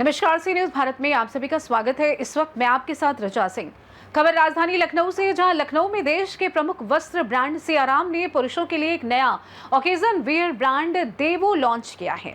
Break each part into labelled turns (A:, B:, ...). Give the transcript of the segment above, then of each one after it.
A: नमस्कार, सी न्यूज भारत में आप सभी का स्वागत है। इस वक्त मैं आपके साथ रचा सिंह। खबर राजधानी लखनऊ से, जहां लखनऊ में देश के प्रमुख वस्त्र ब्रांड सियाराम ने पुरुषों के लिए एक नया ओकेजन वियर ब्रांड देवो लॉन्च किया है।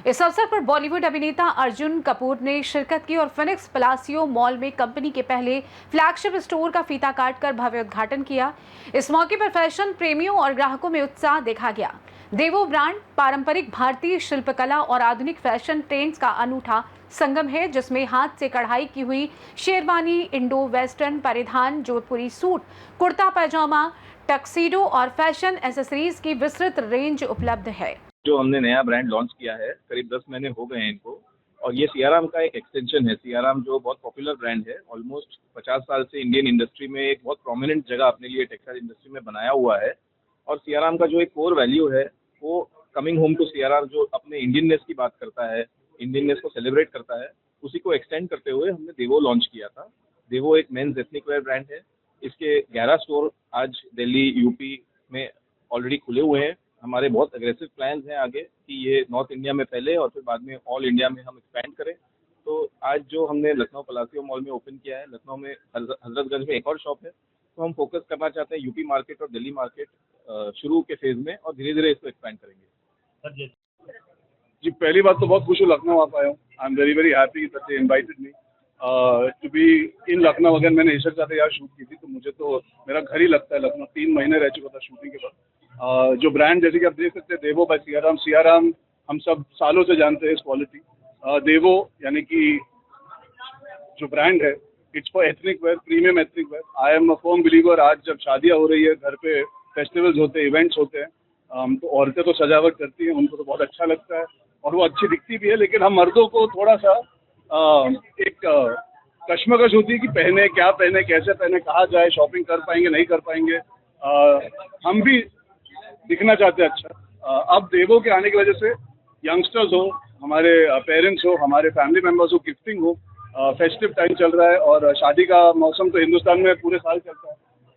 A: इस अवसर पर बॉलीवुड अभिनेता अर्जुन कपूर ने शिरकत की और फिनिक्स पलासियो मॉल में कंपनी के पहले फ्लैगशिप स्टोर का फीता काटकर भव्य उद्घाटन किया। इस मौके पर फैशन प्रेमियों और ग्राहकों में उत्साह देखा गया। देवो ब्रांड पारंपरिक भारतीय शिल्पकला और आधुनिक फैशन ट्रेंड्स का अनूठा संगम है, जिसमें हाथ से कढ़ाई की हुई शेरवानी, इंडो वेस्टर्न परिधान, जोधपुरी सूट, कुर्ता पैजामा, टक्सीडो और फैशन एसेसरीज की विस्तृत रेंज उपलब्ध है।
B: जो हमने नया ब्रांड लॉन्च किया है, करीब 10 महीने हो गए हैं इनको, और ये सियाराम का एक एक्सटेंशन है। सियाराम जो बहुत पॉपुलर ब्रांड है, ऑलमोस्ट 50 साल से इंडियन इंडस्ट्री में एक बहुत प्रोमिनेंट जगह अपने लिए टेक्सटाइल इंडस्ट्री में बनाया हुआ है। और सियाराम का जो एक कोर वैल्यू है, वो कमिंग होम टू सियाराम, जो अपने इंडियननेस की बात करता है, इंडियननेस को सेलिब्रेट करता है, उसी को एक्सटेंड करते हुए हमने देवो लॉन्च किया था। देवो एक मेंस एथनिक वेयर ब्रांड है। इसके 11 स्टोर आज दिल्ली, यूपी में ऑलरेडी खुले हुए हैं। हमारे बहुत अग्रेसिव प्लान्स हैं आगे कि ये नॉर्थ इंडिया में पहले और फिर बाद में ऑल इंडिया में हम एक्सपैंड करें। तो आज जो हमने लखनऊ पलासियो मॉल में ओपन किया है, लखनऊ में हजरतगंज में एक और शॉप है, तो हम फोकस करना चाहते हैं यूपी मार्केट और दिल्ली मार्केट शुरू के फेज में, और धीरे धीरे इसको एक्सपैंड करेंगे।
C: जी, पहली बात तो बहुत खुश हूँ लखनऊ आ पाया हूँ। I am very very happy that they invited me to be in Lucknow. अगर मैंने ईशर साथ यहाँ शूट की थी तो मुझे तो मेरा घर ही लगता है लखनऊ। 3 महीने रह चुका था शूटिंग के बाद। जो ब्रांड, जैसे कि आप देख सकते हैं, देवो बाय सियाराम। सियाराम हम सब सालों से जानते हैं इस क्वालिटी। देवो यानी कि जो ब्रांड है, it's for ethnic wear, premium ethnic wear. I am a firm believer. आज जब शादियाँ हो रही है, घर पे फेस्टिवल्स होते हैं, इवेंट्स होते हैं, तो औरतें तो सजावट करती हैं, उनको तो बहुत अच्छा लगता है और वो अच्छी दिखती भी है। लेकिन हम मर्दों को थोड़ा सा एक कश्मकश होती है कि पहने, क्या पहने, कैसे पहने, कहाँ जाए, शॉपिंग कर पाएंगे, नहीं कर पाएंगे। हम भी दिखना चाहते हैं अच्छा। अब देवो के आने की वजह से यंगस्टर्स हो, हमारे पेरेंट्स हो, हमारे फैमिली मेम्बर्स हो, गिफ्टिंग हो, फेस्टिव टाइम चल रहा है और शादी का मौसम तो हिंदुस्तान में पूरे साल चलता है।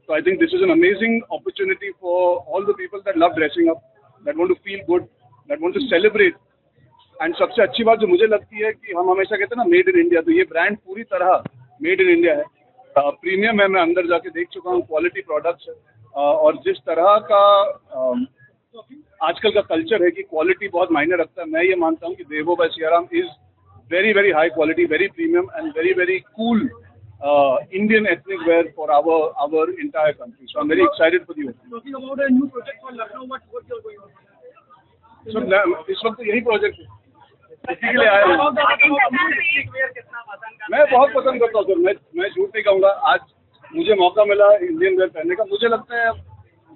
C: So I think this is an amazing opportunity for all the people that love dressing up, that want to feel good, that want to celebrate. And सबसे अच्छी बात जो मुझे लगती है कि हम हमेशा कहते हैं ना, मेड इन इंडिया, तो ये ब्रांड पूरी तरह मेड इन इंडिया है। प्रीमियम है, मैं अंदर जाके देख चुका हूँ, क्वालिटी प्रोडक्ट्स है। और जिस तरह का आजकल का कल्चर है कि क्वालिटी बहुत मायने रखता है, मैं ये मानता हूँ कि देवो by Siyaram is very very high quality, very premium and very very cool Indian ethnic wear for our entire country. So I'm very excited for the opening.
D: Talking about a new project for Lucknow, what you're going on?
C: So इस वक्त यही project है, इसी के लिए आया हूँ। मैं बहुत पसंद करता हूँ सर। मैं झूठ नहीं कहूँगा, आज मुझे मौका मिला इंडियन वेयर पहनने का। मुझे लगता है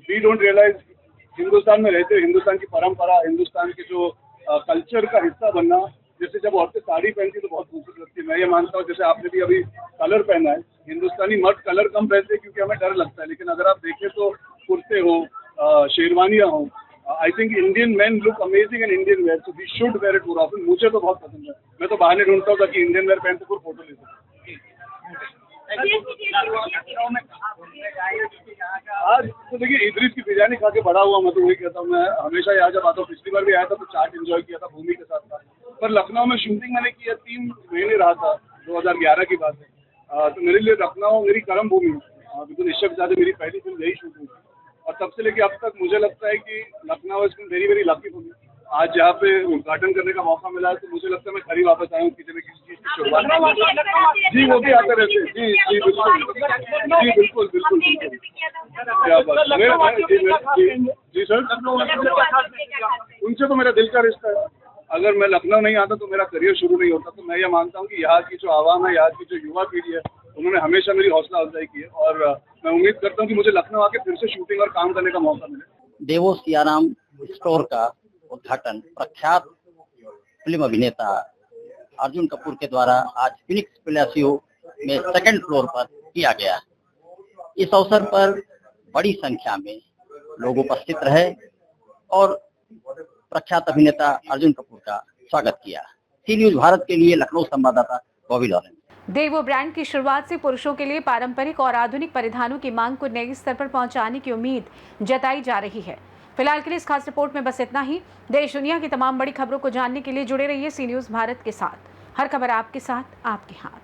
C: वी डोंट रियलाइज, हिंदुस्तान में रहते हुए हिंदुस्तान की परंपरा, हिंदुस्तान के जो कल्चर का हिस्सा बनना। जैसे जब औरतें साड़ी पहनती तो बहुत खूबसूरत लगती है। मैं ये मानता हूँ, जैसे आपने भी अभी कलर पहना है, हिंदुस्तानी मर्द कलर कम पहनते हैं क्योंकि हमें डर लगता है। लेकिन अगर आप देखें तो कुर्ते हो, शेरवानियाँ हो, I think Indian man look amazing in Indian wear, so we should wear it more often. मुझे तो बहुत पसंद है। मैं तो बहाने ढूंढता हूँ ताकि इंडियन वेयर पहन के फिर फोटो ले सकूँ। आज तो देखिए, इदरीस की बिरयानी खा के बड़ा हुआ, मैं तो वही कहता हूँ। मैं हमेशा यहाँ जब आता हूँ, पिछली बार भी आया था तो चाट एंजॉय किया था, भूमि के साथ था। पर लखनऊ में शूटिंग मैंने की है, 3 महीने रहा था, 2011 की बात है। तो मेरे लिए लखनऊ मेरी कर्म भूमि है, बिल्कुल। इस शब्द मेरी पहली फिल्म यही शूट हुई और तब से लेके अब तक मुझे लगता है कि Lucknow is been very very lucky for me. आज यहाँ पे उद्घाटन करने का मौका मिला है तो मुझे लगता है मैं घर ही वापस आया हूँ किसी न किसी चीज़ की शुरुआत। जी, वो भी आते रहते हैं। जी जी बिल्कुल, जी बिल्कुल बिल्कुल बिल्कुल। क्या बात, जी सर, उनसे तो मेरा दिल का रिश्ता है। अगर मैं लखनऊ नहीं आता तो मेरा करियर शुरू नहीं होता। तो मैं ये मानता हूँ कि यहाँ की जो आवाम है, यहाँ की जो युवा पीढ़ी है, उन्होंने हमेशा मेरी हौसला अफजाई की है और मैं उम्मीद करता हूँ कि मुझे लखनऊ आके फिर से शूटिंग और काम करने का मौका मिले।
E: देवो सियाराम स्टोर का उद्घाटन प्रख्यात फिल्म अभिनेता अर्जुन कपूर के द्वारा आज फिनिक्स पलासियो में 2nd फ्लोर पर किया गया। इस अवसर पर बड़ी संख्या में लोग उपस्थित रहे और प्रख्यात अभिनेता अर्जुन कपूर का स्वागत किया। सी न्यूज भारत के लिए लखनऊ संवाददाता बॉबी लॉरेंस।
A: देवो ब्रांड की शुरुआत से पुरुषों के लिए पारंपरिक और आधुनिक परिधानों की मांग को नए स्तर पर पहुंचाने की उम्मीद जताई जा रही है। फिलहाल के लिए इस खास रिपोर्ट में बस इतना ही। देश दुनिया की तमाम बड़ी खबरों को जानने के लिए जुड़े रहिए सी न्यूज भारत के साथ। हर खबर आपके साथ, आपके हाथ।